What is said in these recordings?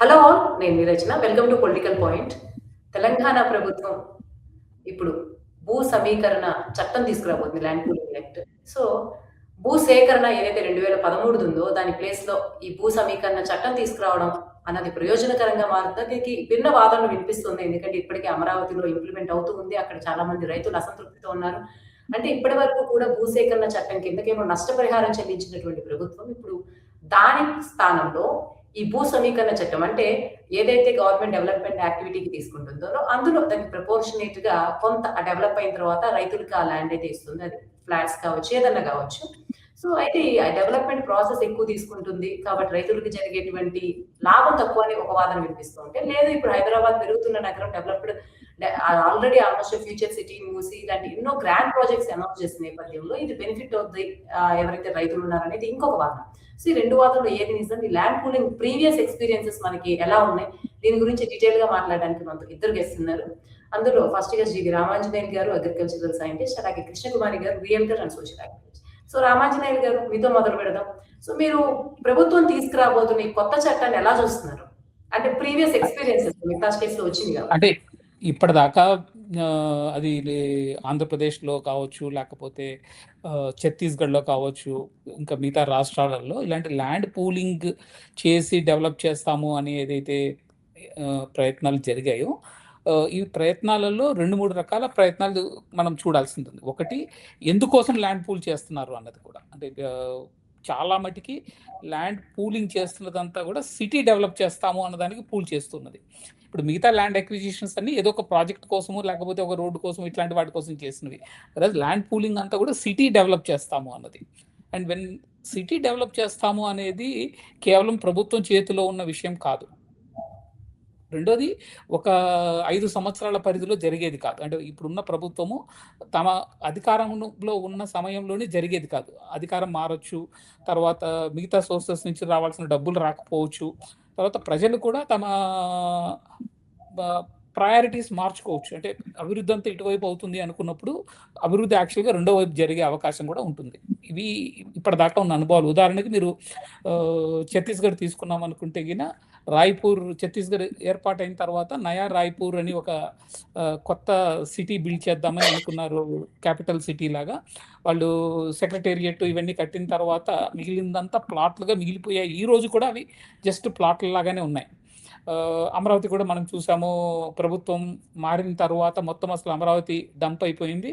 Hello all. నేను Neerajana. Welcome to political point. Telangana ప్రభుత్వం ఇప్పుడు భూ సమీకరణ చట్టం తీసుకురాబోతుంది. Land pooling act. సో, భూ సేకరణ ఏదైతే 2013 ఉందో దాని ప్లేస్‌లో ఈ భూ సమీకరణ చట్టం తీసుకురావడం అన్నది ప్రయోజనకరంగా మారుతుంది. దీనికి భిన్న వాదనలు వినిపిస్తుంది. ఎందుకంటే ఇప్పటికే అమరావతిలో ఇంప్లిమెంట్ అవుతూ ఉంది. అక్కడ చాలా మంది రైతులు అసంతృప్తితో ఉన్నారు. అంటే ఇప్పటి వరకు కూడా భూసేకరణ చట్టం కిందకేమో నష్టపరిహారం చెల్లించినటువంటి ప్రభుత్వం ఇప్పుడు దాని స్థానంలో ఈ భూ సమీకరణ చట్టం అంటే ఏదైతే గవర్నమెంట్ డెవలప్మెంట్ యాక్టివిటీకి తీసుకుంటుందో అందులో దానికి ప్రపోర్షనేట్ గా కొంత డెవలప్ అయిన తర్వాత రైతులకు ఆ ల్యాండ్ అయితే ఇస్తుంది. అది ఫ్లాట్స్ కావచ్చు, ఏదన్నా కావచ్చు. సో అయితే ఈ డెవలప్మెంట్ ప్రాసెస్ ఎక్కువ తీసుకుంటుంది కాబట్టి రైతులకు జరిగేటువంటి లాభం తక్కువ అని ఒక వాదన వినిపిస్తూ ఉంటే, లేదు ఇప్పుడు హైదరాబాద్ పెరుగుతున్న నగరం developed already almost future city, Musi ఇలాంటి ఎన్నో గ్రాండ్ ప్రాజెక్ట్స్ అనౌన్స్ చేసిన నేపథ్యంలో ఇది బెనిఫిట్ అవుతుంది ఎవరైతే రైతులు ఉన్నారనేది ఇంకొక వాదన. సో ఈ రెండు వాదనలు ఏది నిజం? ఈ ల్యాండ్ పూలింగ్ ప్రీవియస్ ఎక్స్పీరియన్సెస్ మనకి ఎలా ఉన్నాయి? దీని గురించి డీటెయిల్ గా మాట్లాడడానికి మనతో ఇద్దరు గెస్ట్ ఉన్నారు. అందులో ఫస్ట్ గా శ్రీ రామాంజనేయులు గారు, అగ్రికల్చరల్ సైంటిస్ట్, అలాగే కృష్ణకుమారి గారు, realtor and social activist. So Ramanjaneyulu గారు, మీతో మొదలు పెడదాం. సో మీరు ప్రభుత్వం తీసుకురాబోతున్న ఈ కొత్త చట్టాన్ని ఎలా చూస్తున్నారు? అంటే ప్రీవియస్ ఎక్స్పీరియన్సెస్ మిగతా స్టేట్స్ లో వచ్చింది కదా. అంటే ఇప్పటిదాకా అది ఆంధ్రప్రదేశ్లో కావచ్చు, లేకపోతే ఛత్తీస్గఢ్లో కావచ్చు, ఇంకా మిగతా రాష్ట్రాలలో ఇలాంటి ల్యాండ్ పూలింగ్ చేసి డెవలప్ చేస్తాము అని ఏదైతే ప్రయత్నాలు జరిగాయో, ఈ ప్రయత్నాలలో 2-3 రకాల ప్రయత్నాలు మనం చూడాల్సి ఉంటుంది. ఒకటి, ఎందుకోసం ల్యాండ్ పూల్ చేస్తున్నారు అన్నది కూడా. అంటే చాలా మటుకి ల్యాండ్ పూలింగ్ చేస్తున్నదంతా కూడా సిటీ డెవలప్ చేస్తాము అన్నదానికి పూల్ చేస్తున్నది. ఇప్పుడు మిగతా ల్యాండ్ అక్విజిషన్స్ అన్ని ఏదో ఒక ప్రాజెక్ట్ కోసము, లేకపోతే ఒక రోడ్డు కోసం, ఇట్లాంటి వాటి కోసం చేసినవి. అదే ల్యాండ్ పూలింగ్ అంతా కూడా సిటీ డెవలప్ చేస్తాము అన్నది. అండ్ వెన్ సిటీ డెవలప్ చేస్తాము అనేది కేవలం ప్రభుత్వం చేతిలో ఉన్న విషయం కాదు. రెండోది, ఒక 5 సంవత్సరాల పరిధిలో జరిగేది కాదు. అంటే ఇప్పుడున్న ప్రభుత్వము తమ అధికారంలో ఉన్న సమయంలోనే జరిగేది కాదు. అధికారం మారొచ్చు, తర్వాత మిగతా సోర్సెస్ నుంచి రావాల్సిన డబ్బులు రాకపోవచ్చు, తర్వాత ప్రజలు కూడా తమ ప్రయారిటీస్ మార్చుకోవచ్చు. అంటే అభివృద్ధి అంతా ఇటువైపు అవుతుంది అనుకున్నప్పుడు అభివృద్ధి యాక్చువల్గా రెండో వైపు జరిగే అవకాశం కూడా ఉంటుంది. ఇవి ఇప్పటిదాకా ఉన్న అనుభవాలు. ఉదాహరణకి మీరు ఛత్తీస్గఢ్ తీసుకున్నాం అనుకుంటే గిన, రాయ్పూర్, ఛత్తీస్గఢ్ ఏర్పాటైన తర్వాత నయా రాయ్పూర్ అని ఒక కొత్త సిటీ బిల్డ్ చేద్దామని అనుకున్నారు, క్యాపిటల్ సిటీ లాగా. వాళ్ళు సెక్రటేరియట్ ఇవన్నీ కట్టిన తర్వాత మిగిలిందంతా ప్లాట్లుగా మిగిలిపోయాయి. ఈ రోజు కూడా అవి జస్ట్ ప్లాట్ల లాగానే ఉన్నాయి. అమరావతి కూడా మనం చూసాము, ప్రభుత్వం మారిన తర్వాత మొత్తం అసలు అమరావతి డంప్ అయిపోయింది.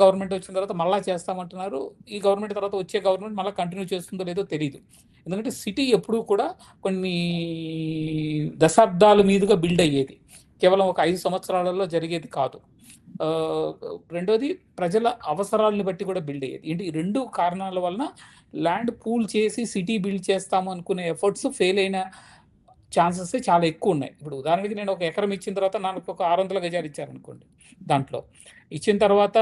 గవర్నమెంట్ వచ్చిన తర్వాత మళ్ళా చేస్తామంటున్నారు. ఈ గవర్నమెంట్ తర్వాత వచ్చే గవర్నమెంట్ మళ్ళీ కంటిన్యూ చేస్తుందో లేదో తెలియదు. ఎందుకంటే సిటీ ఎప్పుడూ కూడా కొన్ని దశాబ్దాల మీదుగా బిల్డ్ అయ్యేది, కేవలం ఒక 5 సంవత్సరాలలో జరిగేది కాదు. రెండోది, ప్రజల అవసరాలను బట్టి కూడా బిల్డ్ అయ్యేది. ఏంటి, ఈ 2 కారణాల వలన ల్యాండ్ పూల్ చేసి సిటీ బిల్డ్ చేస్తాము అనుకునే ఎఫర్ట్స్ ఫెయిల్ అయిన ఛాన్సెస్ చాలా ఎక్కువ ఉన్నాయి. ఇప్పుడు ఉదాహరణకి నేను ఒక ఎకరం ఇచ్చిన తర్వాత నాకు ఒక 600 గజాలు ఇచ్చారనుకోండి. దాంట్లో ఇచ్చిన తర్వాత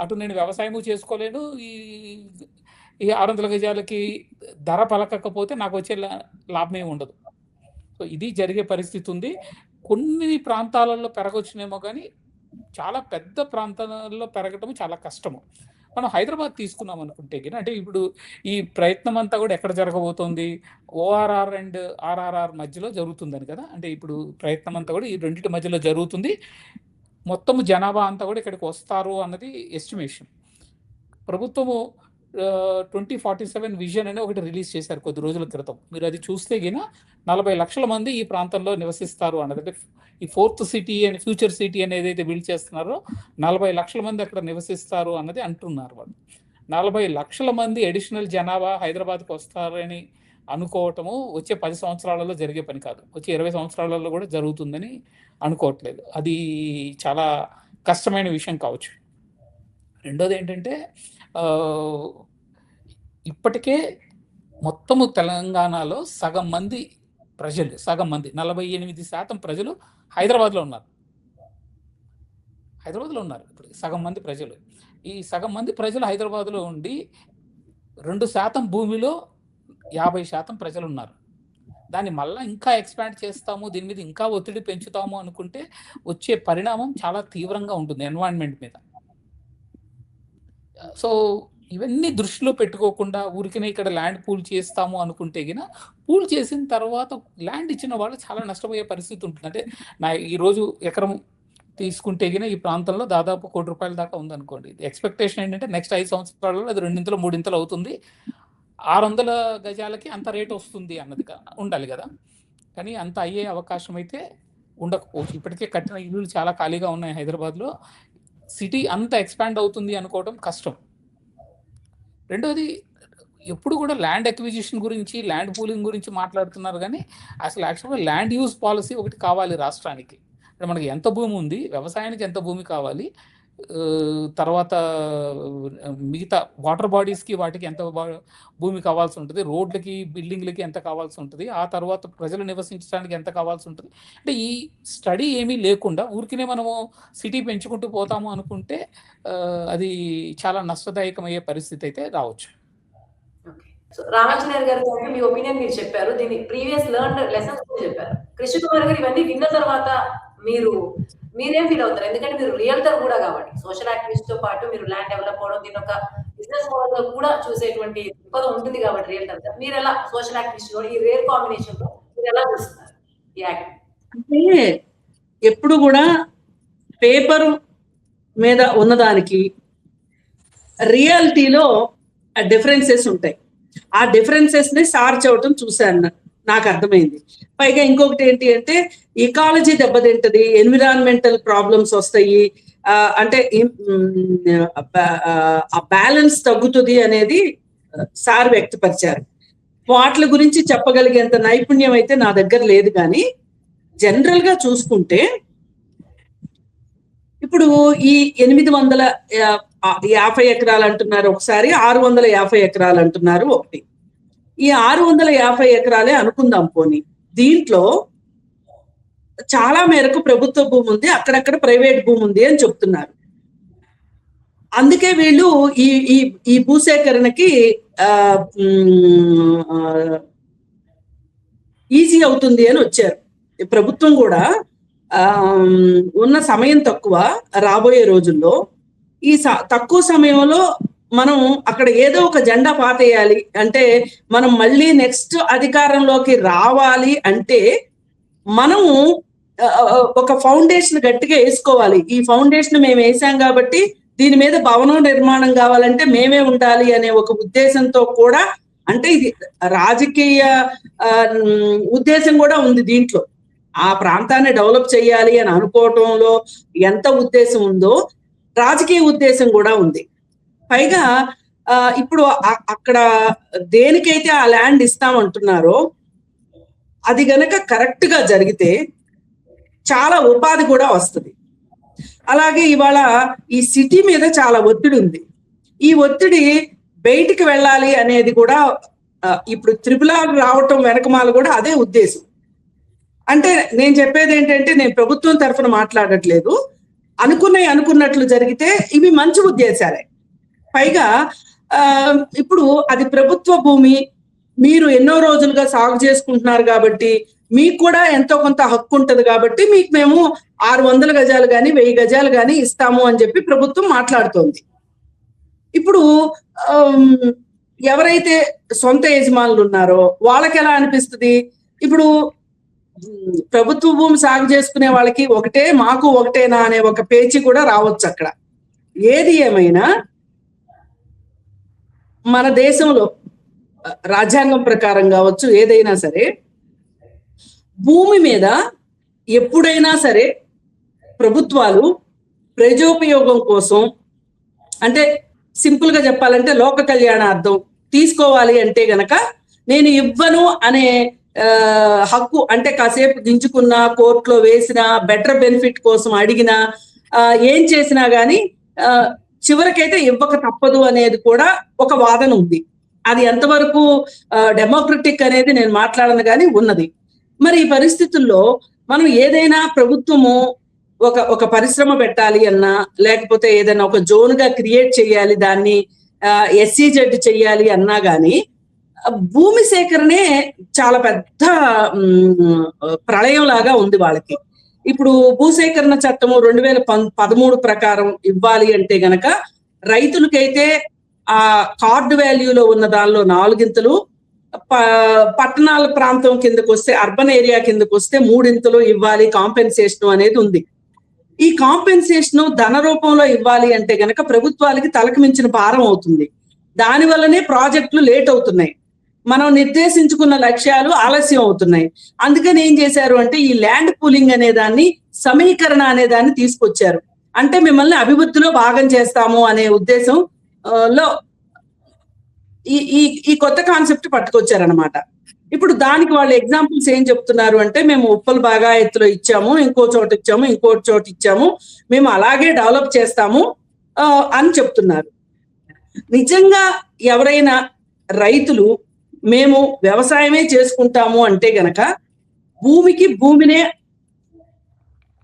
అటు నేను వ్యవసాయము చేసుకోలేను, ఈ 600 గజాలకి ధర పలకకపోతే నాకు వచ్చే లాభమే ఉండదు. సో ఇది జరిగే పరిస్థితి ఉంది. కొన్ని ప్రాంతాలలో పెరగొచ్చునేమో కానీ చాలా పెద్ద ప్రాంతాలలో పెరగటం చాలా కష్టము. మనం హైదరాబాద్ తీసుకున్నాం అనుకుంటే అంటే ఇప్పుడు ఈ ప్రయత్నం అంతా కూడా ఎక్కడ జరగబోతోంది, ఓఆర్ఆర్ అండ్ ఆర్ఆర్ఆర్ మధ్యలో జరుగుతుందని కదా. అంటే ఇప్పుడు ప్రయత్నం అంతా కూడా ఈ రెండింటి మధ్యలో జరుగుతుంది. మొత్తం జనాభా అంతా కూడా ఇక్కడికి వస్తారు అన్నది ఎస్టిమేషన్. ప్రభుత్వము 2047 విజన్ అని ఒకటి రిలీజ్ చేశారు కొద్ది రోజుల క్రితం. మీరు అది చూస్తే గిన 40 లక్షల మంది ఈ ప్రాంతంలో నివసిస్తారు అన్నది. అంటే ఈ 4th సిటీ అని, ఫ్యూచర్ సిటీ అని ఏదైతే బిల్డ్ చేస్తున్నారో 40 లక్షల మంది అక్కడ నివసిస్తారు అన్నది అంటున్నారు వాళ్ళు. 40 లక్షల మంది అడిషనల్ జనాభా హైదరాబాద్కి వస్తారని అనుకోవటము వచ్చే 10 సంవత్సరాలలో జరిగే పని కాదు. వచ్చే 20 సంవత్సరాలలో కూడా జరుగుతుందని అనుకోవట్లేదు. అది చాలా కష్టమైన విషయం కావచ్చు. రెండోది ఏంటంటే, ఇప్పటికే మొత్తము తెలంగాణలో సగం మంది 48% ప్రజలు హైదరాబాద్లో ఉన్నారు. ఇప్పుడు సగం మంది ప్రజలు, ఈ సగం మంది ప్రజలు హైదరాబాద్లో ఉండి 2% భూమిలో 50% ప్రజలు ఉన్నారు. దాన్ని మళ్ళీ ఇంకా ఎక్స్పాండ్ చేస్తాము, దీని మీద ఇంకా ఒత్తిడి పెంచుతాము అనుకుంటే వచ్చే పరిణామం చాలా తీవ్రంగా ఉంటుంది ఎన్వైరన్మెంట్ మీద. సో ఇవన్నీ దృష్టిలో పెట్టుకోకుండా ఊరికనే ఇక్కడ ల్యాండ్ పూల్ చేస్తాము అనుకుంటే గిన పూల్ చేసిన తర్వాత ల్యాండ్ ఇచ్చిన వాళ్ళు చాలా నష్టపోయే పరిస్థితి ఉంటుంది. అంటే ఈరోజు ఎకరం తీసుకుంటే గిన ఈ ప్రాంతంలో దాదాపు ₹1,00,00,000 దాకా ఉందనుకోండి. ఎక్స్పెక్టేషన్ ఏంటంటే నెక్స్ట్ 5 సంవత్సరాలలో అది 2 3 అవుతుంది. 600 గజాలకి అంత రేట్ వస్తుంది అన్నది ఉండాలి కదా. కానీ అంత అయ్యే అవకాశం అయితే ఉండకపోవచ్చు. ఇప్పటికే కట్టిన ఇల్లులు చాలా ఖాళీగా ఉన్నాయి హైదరాబాద్లో. సిటీ అంత ఎక్స్పాండ్ అవుతుంది అనుకోవడం కష్టం. రెండోది, ఎప్పుడు కూడా ల్యాండ్ అక్విజిషన్ గురించి, ల్యాండ్ పూలింగ్ గురించి మాట్లాడుతున్నారు కానీ అసలు యాక్చువల్గా ల్యాండ్ యూజ్ పాలసీ ఒకటి కావాలి రాష్ట్రానికి. అంటే మనకి ఎంత భూమి ఉంది, వ్యవసాయానికి ఎంత భూమి కావాలి, తర్వాత మిగతా వాటర్ బాడీస్కి వాటికి ఎంత భూమి కావాల్సి ఉంటుంది, రోడ్లకి బిల్డింగ్లకి ఎంత కావాల్సి ఉంటుంది, ఆ తర్వాత ప్రజలు నివసించడానికి ఎంత కావాల్సి ఉంటుంది. అంటే ఈ స్టడీ ఏమీ లేకుండా ఊరికినే మనము సిటీ పెంచుకుంటూ పోతాము అనుకుంటే అది చాలా నష్టదాయకమయ్యే పరిస్థితి అయితే రావచ్చు. సో రామాంజనేయులు గారితో మీ ఒపీనియన్ మీరు చెప్పారు. దీన్ని ప్రీవియస్ లెర్న్డ్ లెసన్స్ కూడా చెప్పారు. కృష్ణ కుమార్ గారు ఇవన్నీ విన్న తర్వాత మీరేం ఫీల్ అవుతారు? ఎందుకంటే మీరు రియల్టర్ కూడా కాబట్టి, సోషల్ యాక్టివిస్ట్ తో పాటు మీరు ల్యాండ్ డెవలప్ అవడం, దీని ఒక బిజినెస్ మోడల్ గా కూడా చూసేటువంటి దృక్పథం ఉంటుంది కాబట్టి రియల్టర్ గా మీరు ఎలా సోషల్ యాక్టివిస్ట్ లో ఈ రేర్ కాంబినేషన్ లో మీరు ఎలా చూస్తున్నారు ఈ యాక్ట్? అంటే ఎప్పుడు కూడా పేపర్ మీద ఉన్నదానికి రియాలిటీలో డిఫరెన్సెస్ ఉంటాయి. ఆ డిఫరెన్సెస్ ని సార్చ్ అవటం చూశాను, నాకు అర్థమైంది. పైగా ఇంకొకటి ఏంటి అంటే ఇకాలజీ దెబ్బతింటది, ఎన్విరాన్మెంటల్ ప్రాబ్లమ్స్ వస్తాయి, అంటే ఆ బ్యాలెన్స్ తగ్గుతుంది అనేది సార్ వ్యక్తపరిచారు. వాటి గురించి చెప్పగలిగేంత నైపుణ్యం అయితే నా దగ్గర లేదు. కానీ జనరల్ గా చూసుకుంటే ఇప్పుడు ఈ 850 ఎకరాలు అంటున్నారు ఒకసారి, 650 ఎకరాలు అంటున్నారు ఒకటి. ఈ 650 ఎకరాలే అనుకుందాం పోనీ. దీంట్లో చాలా మేరకు ప్రభుత్వ భూమి ఉంది, అక్కడక్కడ ప్రైవేట్ భూమి ఉంది అని చెప్తున్నారు. అందుకే వీళ్ళు ఈ భూసేకరణకి ఈజీ అవుతుంది అని వచ్చారు. ప్రభుత్వం కూడా ఉన్న సమయం తక్కువ, రాబోయే రోజుల్లో ఈ తక్కువ సమయంలో మనం అక్కడ ఏదో ఒక జెండా పాతేయాలి అంటే, మనం మళ్ళీ నెక్స్ట్ అధికారంలోకి రావాలి అంటే మనము ఒక ఫౌండేషన్ గట్టిగా వేసుకోవాలి. ఈ ఫౌండేషన్ మేము వేసాం కాబట్టి దీని మీద భవనం నిర్మాణం కావాలంటే మేమే ఉండాలి అనే ఒక ఉద్దేశంతో కూడా, అంటే ఇది రాజకీయ ఉద్దేశం కూడా ఉంది దీంట్లో. ఆ ప్రాంతాన్ని డెవలప్ చేయాలి అని అనుకోవటంలో ఎంత ఉద్దేశం ఉందో రాజకీయ ఉద్దేశం కూడా ఉంది. పైగా ఇప్పుడు అక్కడ దేనికైతే ఆ ల్యాండ్ ఇస్తామంటున్నారో అది గనక కరెక్ట్ గా జరిగితే చాలా ఉపాధి కూడా వస్తుంది. అలాగే ఇవాళ ఈ సిటీ మీద చాలా ఒత్తిడి ఉంది. ఈ ఒత్తిడి బయటికి వెళ్ళాలి అనేది కూడా ఇప్పుడు త్రిపుల్ రావటం వెనకమాల కూడా అదే ఉద్దేశం. అంటే నేను చెప్పేది ఏంటంటే, నేను ప్రభుత్వం తరఫున మాట్లాడట్లేదు, అనుకున్నట్లు జరిగితే ఇవి మంచి ఉద్దేశాలే. పైగా ఇప్పుడు అది ప్రభుత్వ భూమి, మీరు ఎన్నో రోజులుగా సాగు చేసుకుంటున్నారు కాబట్టి మీకు కూడా ఎంతో కొంత హక్కు ఉంటది కాబట్టి మీకు మేము 600 గజాలు కానీ 1000 గజాలు కానీ ఇస్తాము అని చెప్పి ప్రభుత్వం మాట్లాడుతోంది. ఇప్పుడు ఎవరైతే సొంత యజమానులు ఉన్నారో వాళ్ళకి ఎలా అనిపిస్తుంది? ఇప్పుడు ప్రభుత్వ భూమి సాగు చేసుకునే వాళ్ళకి ఒకటే, మాకు ఒకటేనా అనే ఒక పేచీ కూడా రావచ్చు అక్కడ. ఏది ఏమైనా మన దేశంలో రాజ్యాంగం ప్రకారం కావచ్చు, ఏదైనా సరే భూమి మీద ఎప్పుడైనా సరే ప్రభుత్వాలు ప్రజోపయోగం కోసం, అంటే సింపుల్ గా చెప్పాలంటే లోక కళ్యాణార్థం తీసుకోవాలి అంటే గనక నేను ఇవ్వను అనే హక్కు, అంటే కాసేపు దించుకున్నా, కోర్టులో వేసినా, బెటర్ బెనిఫిట్ కోసం అడిగినా, ఏం చేసినా గానీ చివరికైతే ఇవ్వక తప్పదు అనేది కూడా ఒక వాదన ఉంది. అది ఎంతవరకు డెమోక్రటిక్ అనేది నేను మాట్లాడను కానీ ఉన్నది. మరి ఈ పరిస్థితుల్లో మనం ఏదైనా ప్రభుత్వము ఒక పరిశ్రమ పెట్టాలి అన్నా, లేకపోతే ఏదైనా ఒక జోన్ గా క్రియేట్ చేయాలి, దాన్ని SEZ చెయ్యాలి అన్నా గానీ భూమి సేకరణే చాలా పెద్ద ప్రళయం లాగా ఉంది వాళ్ళకి. ఇప్పుడు భూసేకరణ చట్టము 2013 ప్రకారం ఇవ్వాలి అంటే గనక రైతులకైతే ఆ కార్డు వాల్యూలో ఉన్న దానిలో 4 ఇంతలు, పట్టణాల ప్రాంతం కిందకు వస్తే, అర్బన్ ఏరియా కిందకు వస్తే 3 ఇంతలు ఇవ్వాలి కాంపెన్సేషన్ అనేది ఉంది. ఈ కాంపెన్సేషన్ ధన రూపంలో ఇవ్వాలి అంటే గనక ప్రభుత్వాలకి తలకు మించిన భారం అవుతుంది. దాని వల్లనే ప్రాజెక్టులు లేట్ అవుతున్నాయి. మనం నిర్దేశించుకున్న లక్ష్యాలు ఆలస్యం అవుతున్నాయి. అందుకని ఏం చేశారు అంటే ఈ ల్యాండ్ పూలింగ్ అనే దాన్ని, సమీకరణ అనే దాన్ని తీసుకొచ్చారు. అంటే మిమ్మల్ని అభివృద్ధిలో భాగం చేస్తాము అనే ఉద్దేశం లో ఈ కొత్త కాన్సెప్ట్ పట్టుకొచ్చారనమాట. ఇప్పుడు దానికి వాళ్ళు ఎగ్జాంపుల్స్ ఏం చెప్తున్నారు అంటే, మేము ఉప్పల్ బాగా ఎత్తులో ఇచ్చాము, ఇంకో చోట ఇచ్చాము, ఇంకో చోట ఇచ్చాము, మేము అలాగే డెవలప్ చేస్తాము అని చెప్తున్నారు. నిజంగా ఎవరైనా రైతులు మేము వ్యవసాయమే చేసుకుంటాము అంటే గనక భూమినే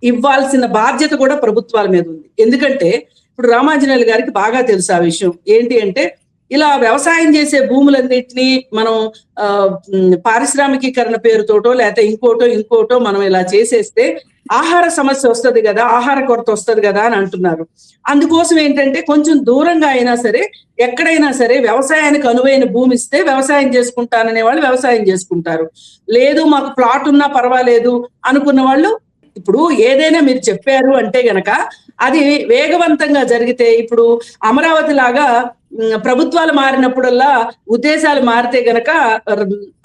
ఇవ్వాల్సిన బాధ్యత కూడా ప్రభుత్వాల మీద ఉంది. ఎందుకంటే ఇప్పుడు రామాంజనేయులు గారికి బాగా తెలుసు ఆ విషయం. ఏంటి అంటే, ఇలా వ్యవసాయం చేసే భూములన్నిటినీ మనం పారిశ్రామికీకరణ పేరుతోటో లేకపోతే ఇంకోటో మనం ఇలా చేసేస్తే ఆహార సమస్య వస్తుంది కదా, ఆహార కొరత వస్తుంది కదా అని అంటున్నారు. అందుకోసం ఏంటంటే కొంచెం దూరంగా అయినా సరే, ఎక్కడైనా సరే వ్యవసాయానికి అనువైన భూమి ఇస్తే వ్యవసాయం చేసుకుంటాననే వాళ్ళు వ్యవసాయం చేసుకుంటారు. లేదు మాకు ప్లాట్ ఉన్నా పర్వాలేదు అనుకున్న వాళ్ళు, ఇప్పుడు ఏదైనా మీరు చెప్పారు అంటే గనక అది వేగవంతంగా జరిగితే, ఇప్పుడు అమరావతి లాగా ప్రభుత్వాలు మారినప్పుడల్లా ఉద్దేశాలు మారితే గనక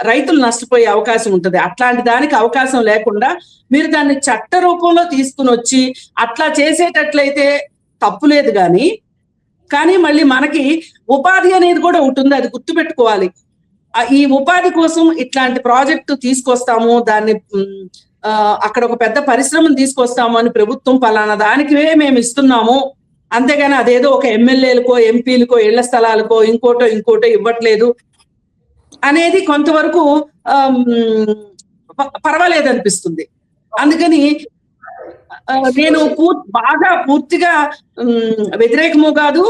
రైతులు నష్టపోయే అవకాశం ఉంటుంది. అట్లాంటి దానికి అవకాశం లేకుండా మీరు దాన్ని చట్ట రూపంలో తీసుకుని వచ్చి అట్లా చేసేటట్లయితే తప్పులేదు. కానీ మళ్ళీ మనకి ఉపాధి అనేది కూడా ఉంటుంది, అది గుర్తుపెట్టుకోవాలి. ఈ ఉపాధి కోసం ఇట్లాంటి ప్రాజెక్టు తీసుకొస్తాము, దాన్ని అక్కడ ఒక పెద్ద పరిశ్రమను తీసుకొస్తాము అని ప్రభుత్వం పలానా దానికి మేము ఇస్తున్నాము, అంతేగాని అదేదో ఒక ఎమ్మెల్యేలకో ఎంపీలకో ఇళ్ల స్థలాలకో ఇంకోటో ఇవ్వట్లేదు అనేది కొంతవరకు పర్వాలేదు అనిపిస్తుంది. అందుకని నేను పూర్తిగా వ్యతిరేకము కాదు,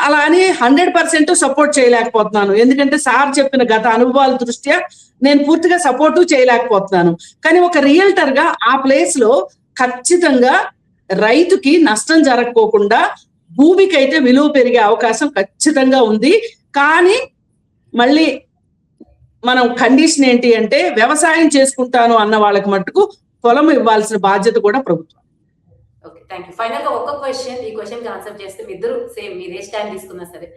అలా అని 100% సపోర్ట్ చేయలేకపోతున్నాను. ఎందుకంటే సార్ చెప్పిన గత అనుభవాల దృష్ట్యా నేను పూర్తిగా సపోర్టు చేయలేకపోతున్నాను. కానీ ఒక రియల్టర్ గా ఆ ప్లేస్ లో ఖచ్చితంగా రైతుకి నష్టం జరగకోకుండా భూమికి అయితే విలువ పెరిగే అవకాశం ఖచ్చితంగా ఉంది. కానీ మళ్ళీ మనం కండిషన్ ఏంటి అంటే, వ్యవసాయం చేసుకుంటాను అన్న వాళ్ళకి మట్టుకు పొలం ఇవ్వాల్సిన బాధ్యత కూడా ప్రభుత్వం. Okay, thank you. ఫైనల్ గా ఒక క్వశ్చన్, ఈ క్వశ్చన్ కి ఆన్సర్ చేస్తే మీ ఇద్దరు సేమ్, మీరు ఏ స్టాండ్ తీసుకున్నా సరే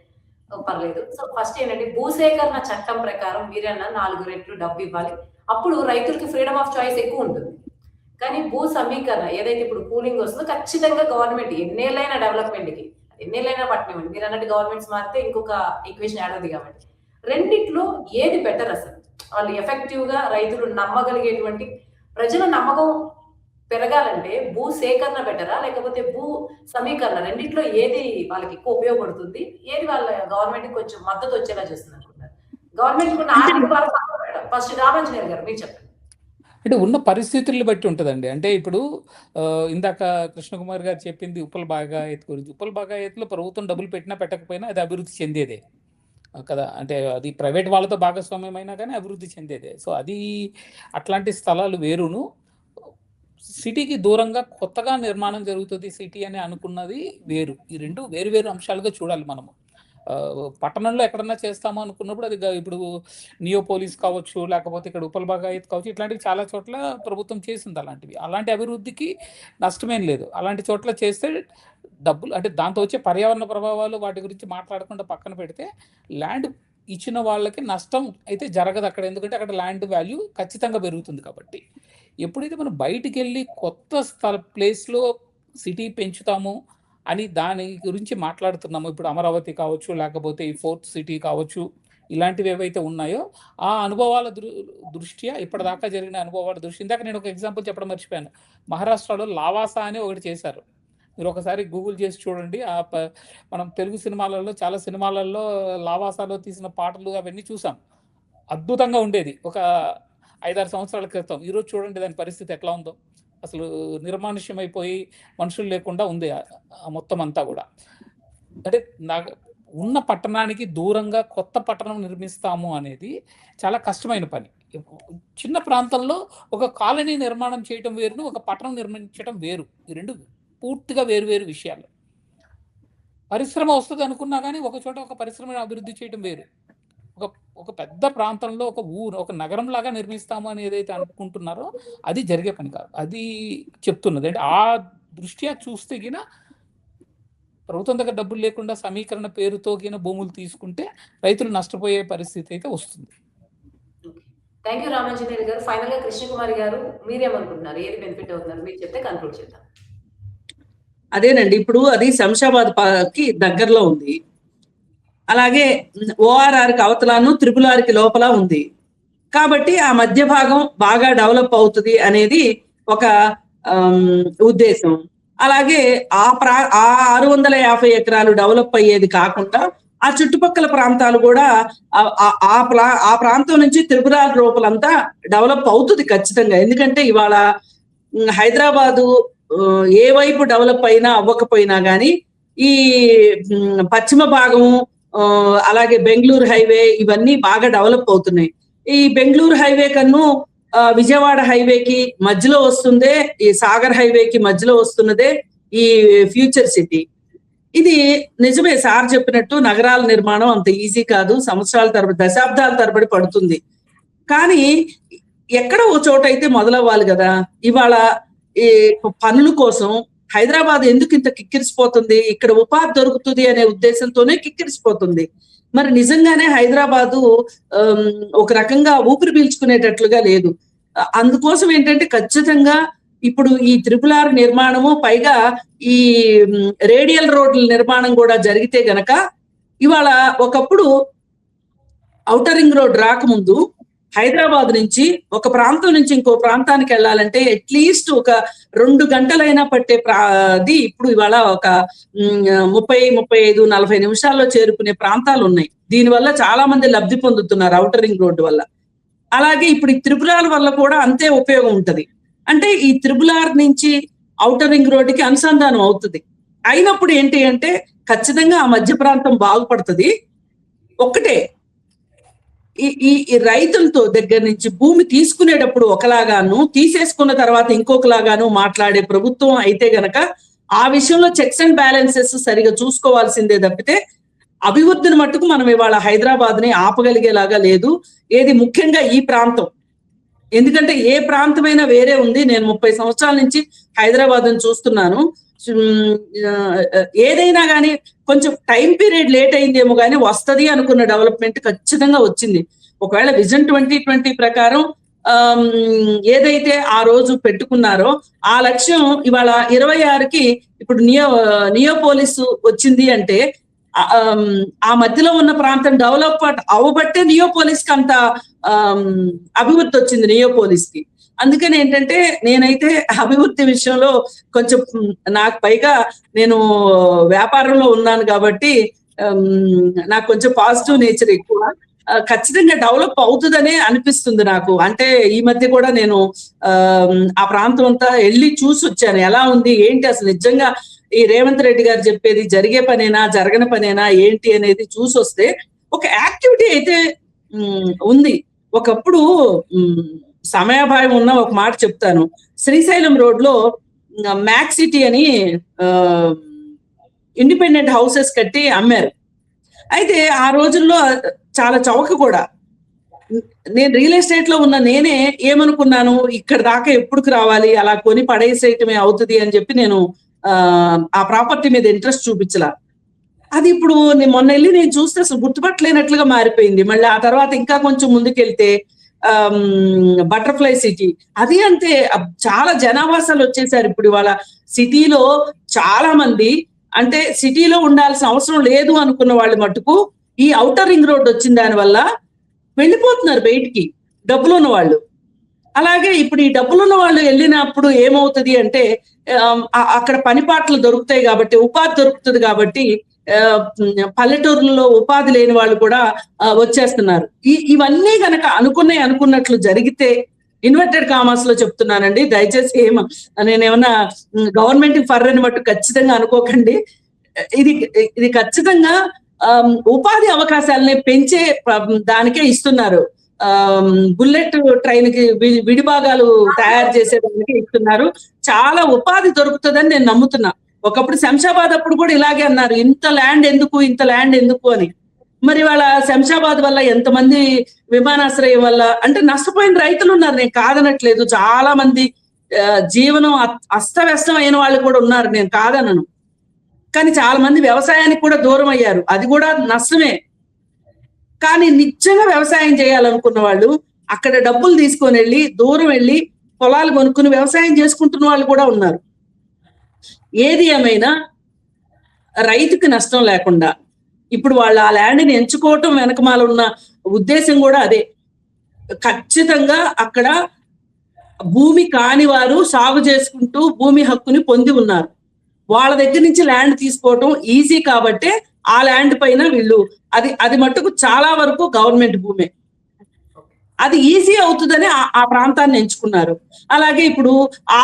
పర్లేదు. సో ఫస్ట్ ఏంటంటే, భూసేకరణ చట్టం ప్రకారం మీరన్నా 4 రెట్లు డబ్బు ఇవ్వాలి, అప్పుడు రైతులకి ఫ్రీడమ్ ఆఫ్ చాయిస్ ఎక్కువ ఉంటుంది. కానీ భూ సమీకరణ ఏదైతే ఇప్పుడు పూలింగ్ వస్తుందో ఖచ్చితంగా గవర్నమెంట్ ఎన్నేళ్ళైనా డెవలప్మెంట్కి, ఎన్నేళ్ళైనా పట్టనివ్వండి, మీరు అన్నట్టు గవర్నమెంట్స్ మారితే ఇంకొక ఈక్వేషన్ యాడ్ అవుతుంది. కాబట్టి రెండిట్లో ఏది బెటర్ అసలు? వాళ్ళు ఎఫెక్టివ్ గా రైతులు నమ్మగలిగేటువంటి, ప్రజల నమ్మకం పెరగాలంటే భూ సేకరణ బెటరా లేకపోతే భూ సమీకరణ, రెండిట్లో ఏది వాళ్ళకి ఎక్కువ ఉపయోగపడుతుంది, ఏది వాళ్ళ గవర్నమెంట్ కొంచెం మద్దతు వచ్చేలా చేస్తుంది అనుకుంటారు? గవర్నమెంట్ ఫస్ట్ రామాంజనేయులు గారు మీరు చెప్పండి. అంటే ఉన్న పరిస్థితుల్ని బట్టి ఉంటుందండి. అంటే ఇప్పుడు ఇందాక కృష్ణకుమార్ గారు చెప్పింది ఉప్పల్ బాగాయత్ గురించి. ఉప్పల్ బాగాయత్లో ప్రభుత్వం డబ్బులు పెట్టినా పెట్టకపోయినా అది అభివృద్ధి చెందేదే కదా. అంటే అది ప్రైవేట్ వాళ్ళతో భాగస్వామ్యం అయినా కానీ అభివృద్ధి చెందేదే. సో అది అట్లాంటి స్థలాలు వేరును, సిటీకి దూరంగా కొత్తగా నిర్మాణం జరుగుతుంది సిటీ అని అనుకున్నది వేరు. ఈ రెండు వేరు వేరు అంశాలుగా చూడాలి మనము. పట్టణంలో ఎక్కడన్నా చేస్తాము అనుకున్నప్పుడు అది ఇప్పుడు నియోపోలిస్ కావచ్చు, లేకపోతే ఇక్కడ ఉప్పల్ బాగాయత్ కావచ్చు, ఇట్లాంటివి చాలా చోట్ల ప్రభుత్వం చేసింది. అలాంటి అభివృద్ధికి నష్టమేం లేదు. అలాంటి చోట్ల చేస్తే డబ్బులు, అంటే దాంతో వచ్చే పర్యావరణ ప్రభావాలు వాటి గురించి మాట్లాడకుండా పక్కన పెడితే, ల్యాండ్ ఇచ్చిన వాళ్ళకి నష్టం అయితే జరగదు అక్కడ. ఎందుకంటే అక్కడ ల్యాండ్ వాల్యూ ఖచ్చితంగా పెరుగుతుంది. కాబట్టి ఎప్పుడైతే మనం బయటికి వెళ్ళి కొత్త ప్లేస్లో సిటీ పెంచుతాము అని దాని గురించి మాట్లాడుతున్నాము, ఇప్పుడు అమరావతి కావచ్చు, లేకపోతే ఈ 4th సిటీ కావచ్చు, ఇలాంటివి ఏవైతే ఉన్నాయో ఆ అనుభవాల దృష్ట్యా, ఇప్పటిదాకా జరిగిన అనుభవాల దృష్టి, ఇందాక నేను ఒక ఎగ్జాంపుల్ చెప్పడం మర్చిపోయాను. మహారాష్ట్రలో లావాసా అని ఒకటి చేశారు. మీరు ఒకసారి గూగుల్ చేసి చూడండి. మనం తెలుగు సినిమాలలో, చాలా సినిమాలలో లావాసాలో తీసిన పాటలు అవన్నీ చూసాం. అద్భుతంగా ఉండేది ఒక 5-6 సంవత్సరాల క్రితం. ఈరోజు చూడండి దాని పరిస్థితి ఎట్లా ఉందో. అసలు నిర్మానుష్యమైపోయి మనుషులు లేకుండా ఉంది మొత్తం అంతా కూడా. అంటే నాకు ఉన్న పట్టణానికి దూరంగా కొత్త పట్టణం నిర్మిస్తాము అనేది చాలా కష్టమైన పని. చిన్న ప్రాంతంలో ఒక కాలనీ నిర్మాణం చేయటం వేరును, ఒక పట్టణం నిర్మించడం వేరు. ఈ రెండు పూర్తిగా వేరు వేరు విషయాలు. పరిశ్రమ వస్తుంది అనుకున్నా కానీ ఒక చోట ఒక పరిశ్రమను అభివృద్ధి చేయడం వేరు. ఒక ఒక పెద్ద ప్రాంతంలో ఒక ఊరు ఒక నగరం లాగా నిర్మిస్తాము అని ఏదైతే అనుకుంటున్నారో అది జరిగే పని కాదు. అది చెప్తున్నది. అంటే ఆ దృష్ట్యా చూస్తే గిన ప్రభుత్వం దగ్గర డబ్బులు లేకుండా సమీకరణ పేరుతో గిన భూములు తీసుకుంటే రైతులు నష్టపోయే పరిస్థితి అయితే వస్తుంది. థ్యాంక్ యూ రామాంజనేయులు గారు. ఫైనల్ గా కృష్ణకుమారి గారు మీరేమనుకుంటున్నారు? ఏది బెనిఫిట్ అవుతున్నారు? మీరు చెప్తే కన్క్లూడ్ చేద్దాం. అదేనండి, ఇప్పుడు అది శంషాబాద్ కి దగ్గరలో ఉంది. అలాగే ORR కి అవతలను, RRR కి లోపల ఉంది. కాబట్టి ఆ మధ్య భాగం బాగా డెవలప్ అవుతుంది అనేది ఒక ఉద్దేశం. అలాగే ఆ 650 ఎకరాలు డెవలప్ అయ్యేది కాకుండా ఆ చుట్టుపక్కల ప్రాంతాలు కూడా ఆ ప్రాంతం నుంచి RRR రూపలంతా డెవలప్ అవుతుంది ఖచ్చితంగా. ఎందుకంటే ఇవాళ హైదరాబాదు ఏ వైపు డెవలప్ అయినా అవ్వకపోయినా కానీ ఈ పశ్చిమ భాగం అలాగే బెంగళూరు హైవే ఇవన్నీ బాగా డెవలప్ అవుతున్నాయి. ఈ బెంగళూరు హైవే కన్ను విజయవాడ హైవేకి మధ్యలో వస్తుందే, ఈ సాగర్ హైవేకి మధ్యలో వస్తున్నదే ఈ ఫ్యూచర్ సిటీ. ఇది నిజమే, సార్ చెప్పినట్టు నగరాల నిర్మాణం అంత ఈజీ కాదు, సంవత్సరాల తరబడి దశాబ్దాల తరబడి పడుతుంది. కానీ ఎక్కడ ఓ చోట అయితే మొదలవ్వాలి కదా. ఇవాళ ఈ పనుల కోసం హైదరాబాద్ ఎందుకు ఇంత కిక్కిరిసిపోతుంది? ఇక్కడ ఉపాధి దొరుకుతుంది అనే ఉద్దేశంతోనే కిక్కిరిసిపోతుంది. మరి నిజంగానే హైదరాబాదు ఒక రకంగా ఊపిరి పీల్చుకునేటట్లుగా లేదు. అందుకోసం ఏంటంటే ఖచ్చితంగా ఇప్పుడు ఈ RRR నిర్మాణము, పైగా ఈ రేడియల్ రోడ్ల నిర్మాణం కూడా జరిగితే గనక ఇవాళ ఒకప్పుడు ఔటర్ రింగ్ రోడ్ రాకముందు హైదరాబాద్ నుంచి ఒక ప్రాంతం నుంచి ఇంకో ప్రాంతానికి వెళ్ళాలంటే అట్లీస్ట్ ఒక 2 గంటలైనా పట్టే అది ఇప్పుడు ఇవాళ ఒక 30, 35, 40 నిమిషాల్లో చేరుకునే ప్రాంతాలు ఉన్నాయి. దీనివల్ల చాలా మంది లబ్ధి పొందుతున్నారు ఔటర్ రింగ్ రోడ్డు వల్ల. అలాగే ఇప్పుడు ఈ RRR వల్ల కూడా అంతే ఉపయోగం ఉంటది. అంటే ఈ RRR నుంచి ఔటర్ రింగ్ రోడ్డుకి అనుసంధానం అవుతుంది. అయినప్పుడు ఏంటి అంటే ఖచ్చితంగా ఆ మధ్య ప్రాంతం బాగుపడుతుంది. ఒక్కటే ఈ రైతులతో దగ్గర నుంచి భూమి తీసుకునేటప్పుడు ఒకలాగాను, తీసేసుకున్న తర్వాత ఇంకొకలాగాను మాట్లాడే ప్రభుత్వం అయితే గనక ఆ విషయంలో చెక్స్ అండ్ బ్యాలెన్సెస్ సరిగా చూసుకోవాల్సిందే తప్పితే అభివృద్ధిని మట్టుకు మనం ఇవాళ హైదరాబాద్ ని ఆపగలిగేలాగా లేదు. ఏది ముఖ్యంగా ఈ ప్రాంతం, ఎందుకంటే ఏ ప్రాంతమైనా వేరే ఉంది. నేను 30 సంవత్సరాల నుంచి హైదరాబాద్ ని చూస్తున్నాను. ఏదైనా కానీ కొంచెం టైం పీరియడ్ లేట్ అయిందేమో కానీ వస్తుంది అనుకున్న డెవలప్మెంట్ ఖచ్చితంగా వచ్చింది. ఒకవేళ విజన్ 2020 ప్రకారం ఏదైతే ఆ రోజు పెట్టుకున్నారో ఆ లక్ష్యం ఇవాళ 26కి ఇప్పుడు నియోపోలిస్ వచ్చింది అంటే ఆ మధ్యలో ఉన్న ప్రాంతం డెవలప్ అవ్వబట్టే నియోపోలిస్ కి అంత అభివృద్ధి వచ్చింది నియోపోలిస్ కి. అందుకని ఏంటంటే నేనైతే అభివృద్ధి విషయంలో కొంచెం నాకు పైగా నేను వ్యాపారంలో ఉన్నాను కాబట్టి నాకు కొంచెం పాజిటివ్ నేచర్ ఎక్కువ. ఖచ్చితంగా డెవలప్ అవుతుందనే అనిపిస్తుంది నాకు. అంటే ఈ మధ్య కూడా నేను ఆ ప్రాంతం అంతా వెళ్ళి చూసి వచ్చాను, ఎలా ఉంది ఏంటి అసలు నిజంగా ఈ రేవంత్ రెడ్డి గారు చెప్పేది జరిగే పనేనా జరగని పనేనా ఏంటి అనేది చూసి వస్తే ఒక యాక్టివిటీ అయితే ఉంది. ఒకప్పుడు సమయాభావం ఉన్న ఒక మాట చెప్తాను. శ్రీశైలం రోడ్ లో మ్యాక్ సిటీ అని ఇండిపెండెంట్ హౌసెస్ కట్టి అమ్మారు. అయితే ఆ రోజుల్లో చాలా చౌక కూడా. నేను రియల్ ఎస్టేట్ లో ఉన్న నేనే ఏమనుకున్నాను, ఇక్కడ దాకా ఎప్పుడుకు రావాలి, అలా కొని పడేసేయటమే అవుతుంది అని చెప్పి నేను ఆ ప్రాపర్టీ మీద ఇంట్రెస్ట్ చూపించలా. అది ఇప్పుడు మొన్న వెళ్ళి నేను చూస్తే అసలు గుర్తుపట్టలేనట్లుగా మారిపోయింది. మళ్ళీ ఆ తర్వాత ఇంకా కొంచెం ముందుకెళ్తే బటర్ఫ్లై సిటీ, అది అంతే చాలా జనావాసాలు వచ్చేసారు. ఇప్పుడు ఇవాళ సిటీలో చాలా మంది, అంటే సిటీలో ఉండాల్సిన అవసరం లేదు అనుకున్న వాళ్ళు మటుకు ఈ ఔటర్ రింగ్ రోడ్ వచ్చిన దాని వల్ల వెళ్ళిపోతున్నారు బయటికి డబ్బులు ఉన్న వాళ్ళు. అలాగే ఇప్పుడు ఈ డబ్బులున్న వాళ్ళు వెళ్ళినప్పుడు ఏమవుతుంది అంటే అక్కడ పని పాటలు దొరుకుతాయి కాబట్టి, ఉపాధి దొరుకుతుంది కాబట్టి పల్లెటూరులో ఉపాధి లేని వాళ్ళు కూడా వచ్చేస్తున్నారు. ఇవన్నీ గనక అనుకున్నట్లు జరిగితే, ఇన్వర్టెడ్ కామర్స్ లో చెప్తున్నానండి, దయచేసి నేనేమన్నా గవర్నమెంట్ ఫర్రని మట్టు ఖచ్చితంగా అనుకోకండి. ఇది ఖచ్చితంగా ఉపాధి అవకాశాలని పెంచే దానికే ఇస్తున్నారు. బుల్లెట్ ట్రైన్ కి విడిభాగాలు తయారు చేసేదానికి ఇస్తున్నారు. చాలా ఉపాధి దొరుకుతుందని నేను నమ్ముతున్నా. ఒకప్పుడు శంషాబాద్ అప్పుడు కూడా ఇలాగే అన్నారు, ఇంత ల్యాండ్ ఎందుకు అని. మరి వాళ్ళ శంషాబాద్ వల్ల ఎంతమంది విమానాశ్రయం వల్ల అంటే నష్టపోయిన రైతులు ఉన్నారు, నేను కాదనట్లేదు. చాలా మంది జీవనం అస్తవ్యస్తం అయిన వాళ్ళు కూడా ఉన్నారు, నేను కాదనను. కానీ చాలా మంది వ్యవసాయానికి కూడా దూరం అయ్యారు, అది కూడా నష్టమే. కానీ నిజంగా వ్యవసాయం చేయాలనుకున్న వాళ్ళు అక్కడ డబ్బులు తీసుకొని వెళ్ళి దూరం వెళ్ళి పొలాలు కొనుక్కుని వ్యవసాయం చేసుకుంటున్న వాళ్ళు కూడా ఉన్నారు. ఏది ఏమైనా రైతుకి నష్టం లేకుండా ఇప్పుడు వాళ్ళు ఆ ల్యాండ్ని ఎంచుకోవటం వెనకమాల ఉన్న ఉద్దేశం కూడా అదే. ఖచ్చితంగా అక్కడ భూమి కాని వారు సాగు చేసుకుంటూ భూమి హక్కుని పొంది ఉన్నారు. వాళ్ళ దగ్గర నుంచి ల్యాండ్ తీసుకోవటం ఈజీ కాబట్టే ఆ ల్యాండ్ పైన వీళ్ళు అది మట్టుకు చాలా వరకు గవర్నమెంట్ భూమే, అది ఈజీ అవుతుందని ఆ ప్రాంతాన్ని ఎంచుకున్నారు. అలాగే ఇప్పుడు ఆ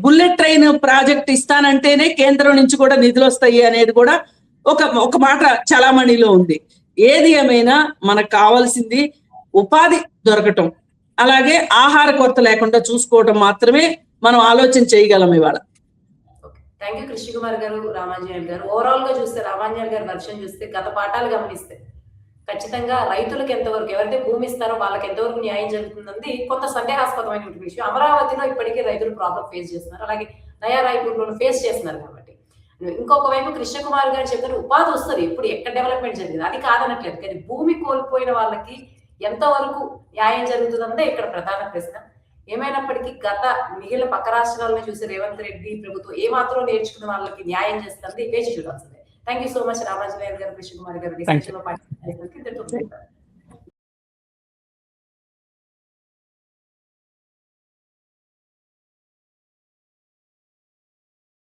బుల్లెట్ ట్రైన్ ప్రాజెక్ట్ ఇస్తానంటేనే కేంద్రం నుంచి కూడా నిధులు వస్తాయి అనేది కూడా ఒక మాట చలామణిలో ఉంది. ఏది ఏమైనా మనకు కావాల్సింది ఉపాధి దొరకటం, అలాగే ఆహార కొరత లేకుండా చూసుకోవటం మాత్రమే మనం ఆలోచన చేయగలం ఇవాళ. థ్యాంక్ యూ కృష్ణ కుమార్ గారు, రామాంజనేయులు గారు. ఓవరాల్ గా చూస్తే రామాంజనేయులు గారి వర్షన్ చూస్తే గత పాఠాలు గమనిస్తే ఖచ్చితంగా రైతులకు ఎంతవరకు ఎవరైతే భూమి ఇస్తారో వాళ్ళకి ఎంతవరకు న్యాయం జరుగుతుందంది కొంత సందేహాస్పదమైన విషయం. అమరావతిలో ఇప్పటికీ రైతులు ప్రాబ్లం ఫేస్ చేస్తున్నారు, అలాగే నయా రాయపూర్లో ఫేస్ చేస్తున్నారు. కాబట్టి ఇంకొక వైపు కృష్ణ కుమార్ గారు చెప్పారు ఉపాధి వస్తుంది, ఇప్పుడు ఎక్కడ డెవలప్మెంట్ జరిగింది అది కాదనట్లేదు, కానీ భూమి కోల్పోయిన వాళ్ళకి ఎంతవరకు న్యాయం జరుగుతుందంటే ఇక్కడ ప్రధాన ప్రశ్న. ఏమైనప్పటికీ గత మిగిలిన పక్క రాష్ట్రాలను చూసి రేవంత్ రెడ్డి ప్రభుత్వం ఏమాత్రం నేర్చుకున్న వాళ్ళకి న్యాయం చేస్తుంది వేచి చూడాల్సిందే. Thank you so much Ramanjaneyulu గారు, కృష్ణ కుమార్ గారు.